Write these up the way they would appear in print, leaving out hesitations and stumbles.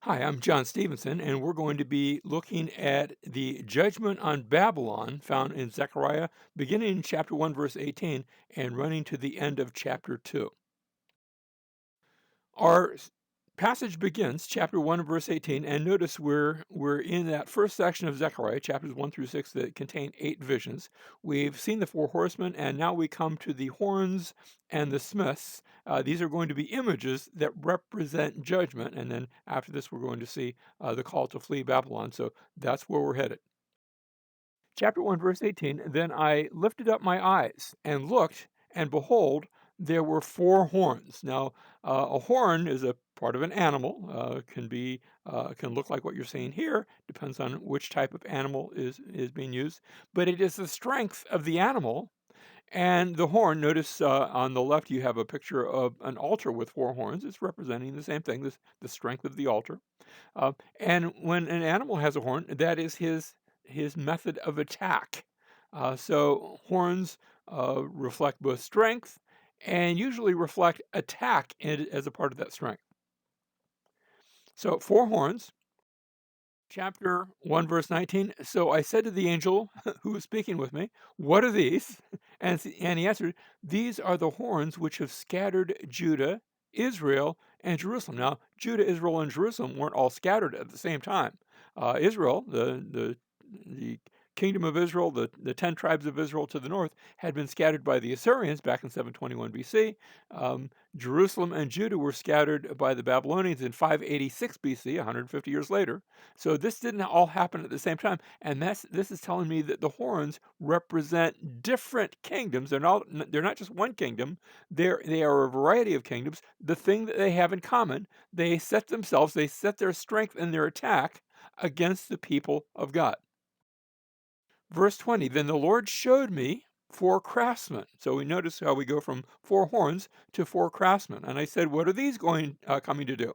Hi, I'm John Stevenson, and we're going to be looking at the judgment on Babylon found in Zechariah, beginning in chapter 1, verse 18, and running to the end of chapter 2. Our passage begins, chapter 1, verse 18, and notice we're in that first section of Zechariah, chapters 1 through 6, that contain 8 visions. We've seen the 4 horsemen, and now we come to the horns and the smiths. These are going to be images that represent judgment, and then after this, we're going to see the call to flee Babylon. So that's where we're headed. Chapter 1, verse 18, then I lifted up my eyes and looked, and behold, there were 4 horns. Now, a horn is a part of an animal, can look like what you're seeing here, depends on which type of animal is being used, but it is the strength of the animal. And the horn, notice on the left you have a picture of an altar with 4 horns. It's representing the same thing, the strength of the altar. And when an animal has a horn, that is his method of attack. So horns reflect both strength and usually reflect attack as a part of that strength. So 4 horns, chapter 1, verse 19. So I said to the angel who was speaking with me, "What are these?" And he answered, "These are the horns which have scattered Judah, Israel, and Jerusalem." Now, Judah, Israel, and Jerusalem weren't all scattered at the same time. Israel, the kingdom of Israel, the 10 tribes of Israel to the north, had been scattered by the Assyrians back in 721 BC. Jerusalem and Judah were scattered by the Babylonians in 586 BC, 150 years later. So this didn't all happen at the same time, and this is telling me that the horns represent different kingdoms. They're not just one kingdom. They are a variety of kingdoms. The thing that they have in common, they set their strength and their attack against the people of God. Verse 20, then the Lord showed me 4 craftsmen. So we notice how we go from 4 horns to 4 craftsmen. And I said, what are these coming to do?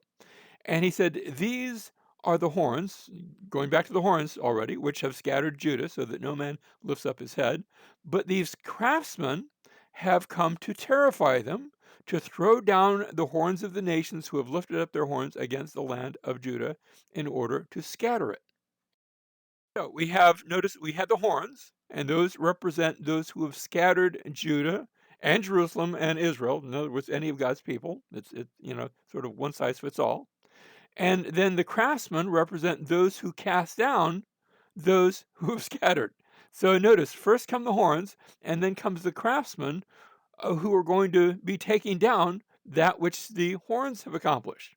And he said, these are the horns, going back to the horns already, which have scattered Judah so that no man lifts up his head. But these craftsmen have come to terrify them, to throw down the horns of the nations who have lifted up their horns against the land of Judah in order to scatter it. So notice we had the horns, and those represent those who have scattered Judah and Jerusalem and Israel. In other words, any of God's people. It's sort of one size fits all. And then the craftsmen represent those who cast down those who have scattered. So notice, first come the horns, and then comes the craftsmen who are going to be taking down that which the horns have accomplished.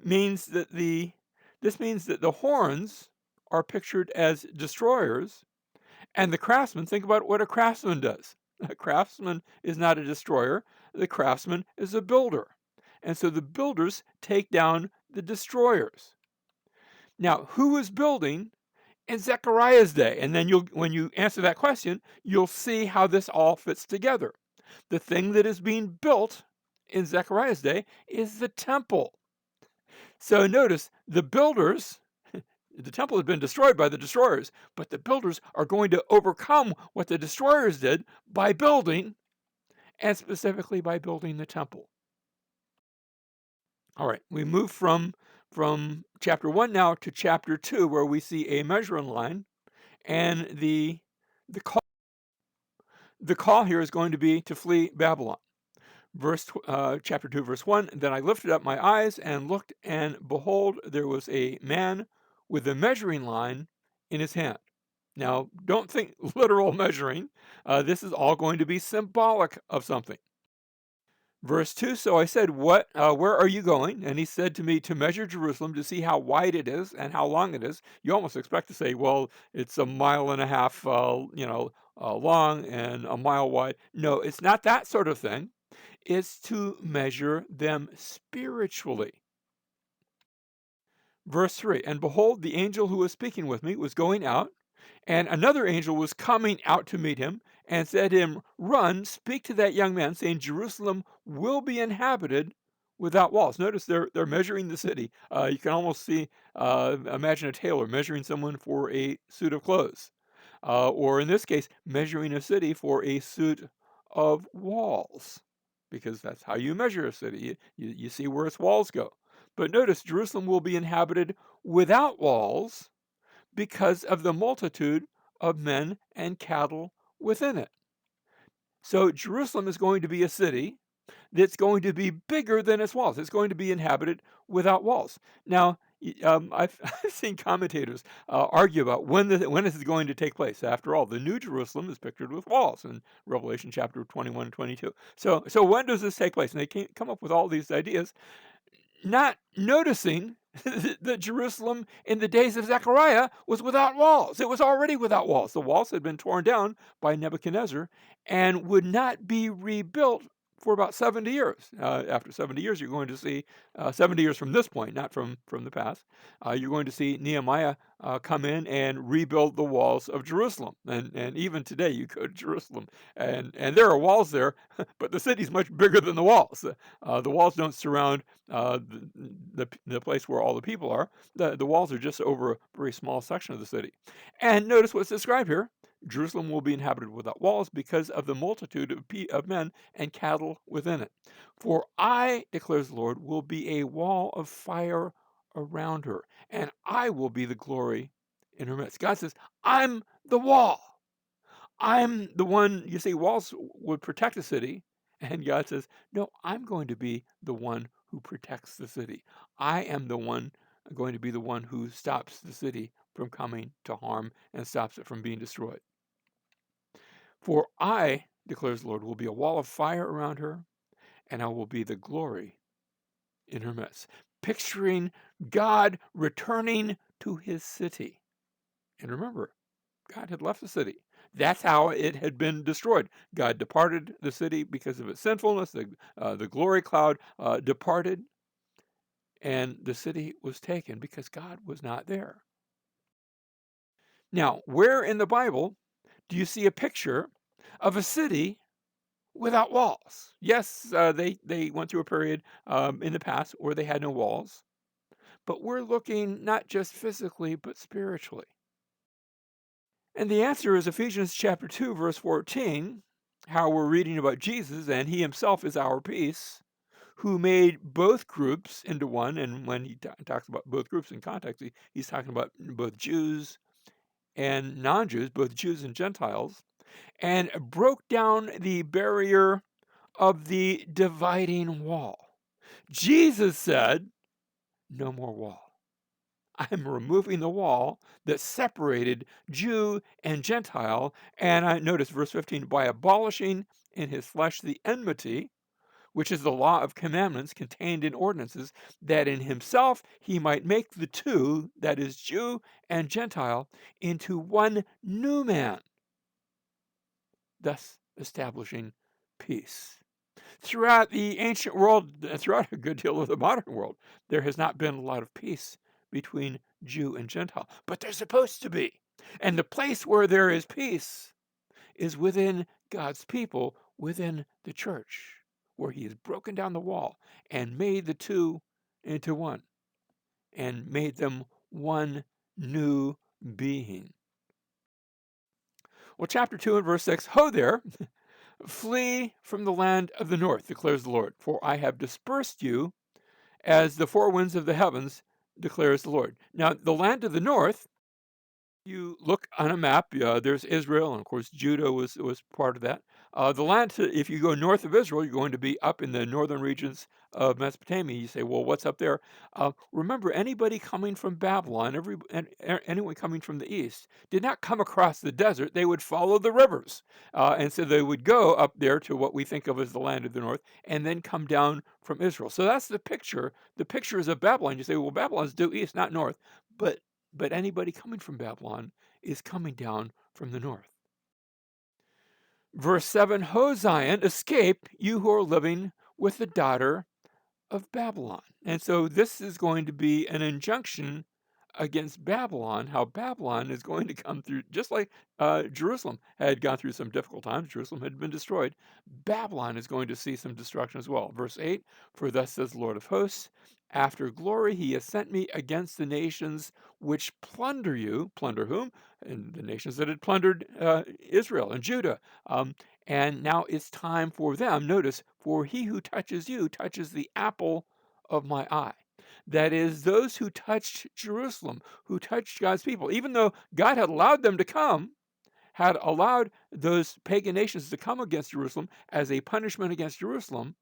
Means that the This means that the horns are pictured as destroyers, and the craftsman, think about what a craftsman does. A craftsman is not a destroyer, the craftsman is a builder. And so the builders take down the destroyers. Now, who was building in Zechariah's day? And then when you answer that question, you'll see how this all fits together. The thing that is being built in Zechariah's day is the temple. So notice the builders, the temple had been destroyed by the destroyers, but the builders are going to overcome what the destroyers did by building, and specifically by building the temple. All right, we move from chapter 1 now to chapter 2, where we see a measuring line, and the call the call here is going to be to flee Babylon. Chapter 2, verse 1, then I lifted up my eyes and looked, and behold, there was a man with a measuring line in his hand. Now, don't think literal measuring. This is all going to be symbolic of something. Verse 2, so I said, where are you going? And he said to me, to measure Jerusalem, to see how wide it is and how long it is. You almost expect to say, well, it's a mile and a half, long and a mile wide. No, it's not that sort of thing. It's to measure them spiritually. Verse 3, and behold, the angel who was speaking with me was going out, and another angel was coming out to meet him, and said to him, run, speak to that young man, saying, Jerusalem will be inhabited without walls. Notice they're measuring the city. You can almost imagine a tailor measuring someone for a suit of clothes, or in this case, measuring a city for a suit of walls, because that's how you measure a city. You see where its walls go. But notice Jerusalem will be inhabited without walls because of the multitude of men and cattle within it. So Jerusalem is going to be a city that's going to be bigger than its walls. It's going to be inhabited without walls. Now, I've, I've seen commentators argue about when this is going to take place. After all, the New Jerusalem is pictured with walls in Revelation chapter 21 and 22. So when does this take place? And they come up with all these ideas, not noticing that Jerusalem in the days of Zechariah was without walls. It was already without walls. The walls had been torn down by Nebuchadnezzar and would not be rebuilt for about 70 years. After 70 years, you're going to see, 70 years from this point, not from the past, you're going to see Nehemiah come in and rebuild the walls of Jerusalem. And even today, you go to Jerusalem, and there are walls there, but the city's much bigger than the walls. The walls don't surround the place where all the people are. The walls are just over a very small section of the city. And notice what's described here. Jerusalem will be inhabited without walls because of the multitude of men and cattle within it. For I, declares the Lord, will be a wall of fire around her, and I will be the glory in her midst. God says, I'm the wall. I'm the one. You say walls would protect a city, and God says, no, I'm going to be the one who protects the city. I am the one going to be the one who stops the city from coming to harm and stops it from being destroyed. For I, declares the Lord, will be a wall of fire around her, and I will be the glory in her midst. Picturing God returning to his city. And remember, God had left the city. That's how it had been destroyed. God departed the city because of its sinfulness. The glory cloud departed, and the city was taken because God was not there. Now, where in the Bible do you see a picture of a city without walls? Yes, they went through a period in the past where they had no walls, but we're looking not just physically, but spiritually. And the answer is Ephesians chapter 2, verse 14, how we're reading about Jesus, and he himself is our peace, who made both groups into one. And when he talks about both groups in context, he's talking about both Jews and non-Jews, both Jews and Gentiles, and broke down the barrier of the dividing wall. Jesus said, no more wall. I'm removing the wall that separated Jew and Gentile. And I notice verse 15, by abolishing in his flesh the enmity, which is the law of commandments contained in ordinances, that in himself he might make the two, that is Jew and Gentile, into one new man, thus establishing peace. Throughout the ancient world, throughout a good deal of the modern world, there has not been a lot of peace between Jew and Gentile, but there's supposed to be. And the place where there is peace is within God's people, within the church, where he has broken down the wall and made the two into one and made them one new being. Well, chapter 2 and verse 6, ho there, flee from the land of the north, declares the Lord, for I have dispersed you as the four winds of the heavens, declares the Lord. Now, the land of the north, you look on a map, there's Israel, and of course, Judah was part of that. The land, if you go north of Israel, you're going to be up in the northern regions of Mesopotamia. You say, well, what's up there? Remember, anybody coming from Babylon, anyone coming from the east, did not come across the desert. They would follow the rivers. And so they would go up there to what we think of as the land of the north, and then come down from Israel. So that's the picture. The picture is of Babylon. You say, well, Babylon's due east, not north. But anybody coming from Babylon is coming down from the north. Verse 7, Ho Zion, escape, you who are living with the daughter of Babylon. And so this is going to be an injunction against Babylon, how Babylon is going to come through, just like Jerusalem had gone through some difficult times. Jerusalem had been destroyed. Babylon is going to see some destruction as well. Verse 8, for thus says the Lord of hosts, after glory he has sent me against the nations which plunder you. Plunder whom? And the nations that had plundered Israel and Judah. And now it's time for them. Notice, for he who touches you touches the apple of my eye. That is, those who touched Jerusalem, who touched God's people, even though God had allowed them to come, had allowed those pagan nations to come against Jerusalem as a punishment against Jerusalem.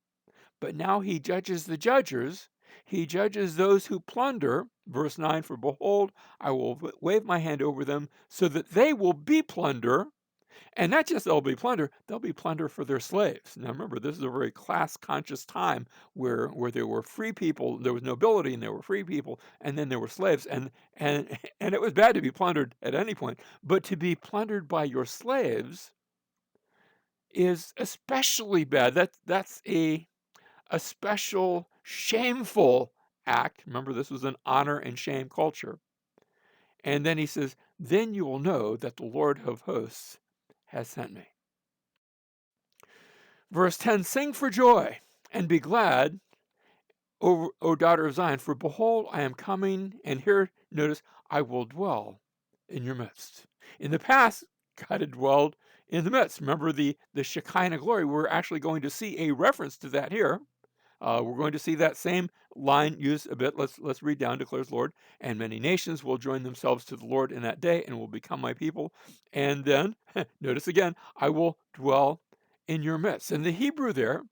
But now he judges the judgers. He judges those who plunder. Verse 9, for behold, I will wave my hand over them so that they will be plunder. And not just they'll be plunder for their slaves. Now remember, this is a very class-conscious time where there were free people, there was nobility, and there were free people, and then there were slaves, and and it was bad to be plundered at any point, but to be plundered by your slaves is especially bad. That's a special shameful act. Remember, this was an honor and shame culture. And then he says, then you will know that the Lord of hosts has sent me. Verse 10, sing for joy and be glad, O daughter of Zion, for behold, I am coming, and here, notice, I will dwell in your midst. In the past, God had dwelled in the midst. Remember the Shekinah glory. We're actually going to see a reference to that here. We're going to see that same line used a bit. Let's read down, declares the Lord. And many nations will join themselves to the Lord in that day and will become my people. And then, notice again, I will dwell in your midst. In the Hebrew there,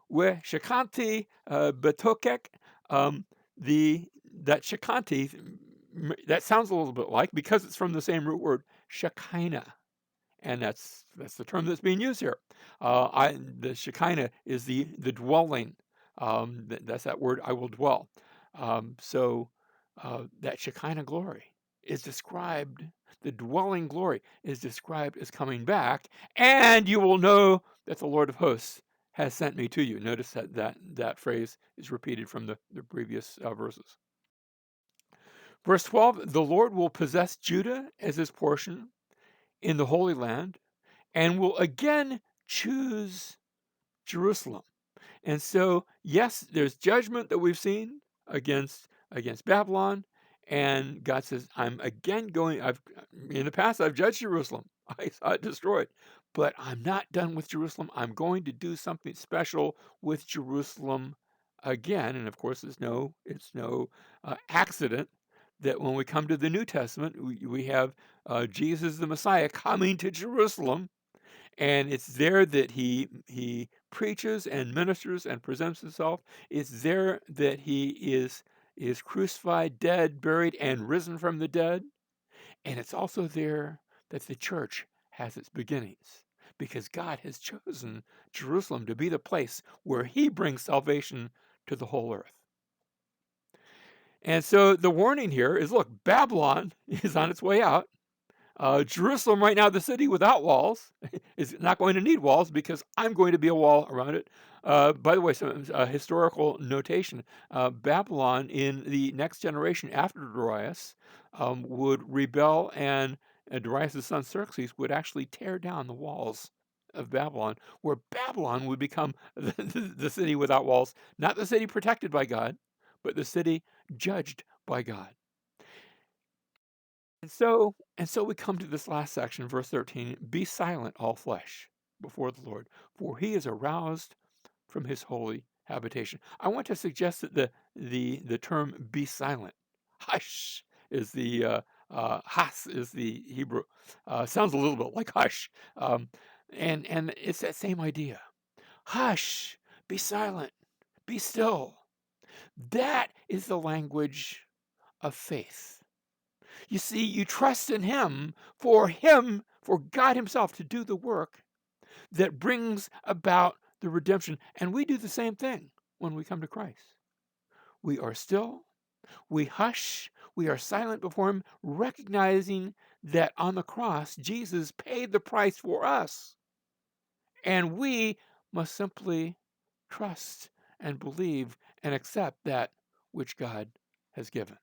we shekanti betokek, that shekanti, that sounds a little bit like, because it's from the same root word, Shekinah. And that's the term that's being used here. The Shekinah is the dwelling. That's that word, I will dwell. So that Shekinah glory is described, the dwelling glory is described as coming back, and you will know that the Lord of hosts has sent me to you. Notice that phrase is repeated from the previous verses. Verse 12, the Lord will possess Judah as his portion in the Holy Land, and will again choose Jerusalem. And so, yes, there's judgment that we've seen against Babylon, and God says, I'm again going, in the past I've judged Jerusalem. I saw it destroyed, but I'm not done with Jerusalem. I'm going to do something special with Jerusalem again. And of course, it's no accident that when we come to the New Testament, we have Jesus the Messiah coming to Jerusalem, and it's there that he preaches and ministers and presents himself. It's there that he is crucified, dead, buried, and risen from the dead. And it's also there that the church has its beginnings, because God has chosen Jerusalem to be the place where he brings salvation to the whole earth. And so the warning here is, look, Babylon is on its way out. Jerusalem right now, the city without walls, is not going to need walls because I'm going to be a wall around it. By the way, some historical notation, Babylon in the next generation after Darius would rebel, and Darius' son Xerxes would actually tear down the walls of Babylon, where Babylon would become the city without walls, not the city protected by God, but the city judged by God. And so we come to this last section, verse 13. Be silent, all flesh, before the Lord, for he is aroused from his holy habitation. I want to suggest that the term be silent, hush, is the has is the Hebrew. Sounds a little bit like hush. And it's that same idea. Hush, be silent, be still. That is the language of faith. You see, you trust in him, for God himself to do the work that brings about the redemption. And we do the same thing when we come to Christ. We are still, we hush, we are silent before him, recognizing that on the cross, Jesus paid the price for us. And we must simply trust and believe and accept that which God has given.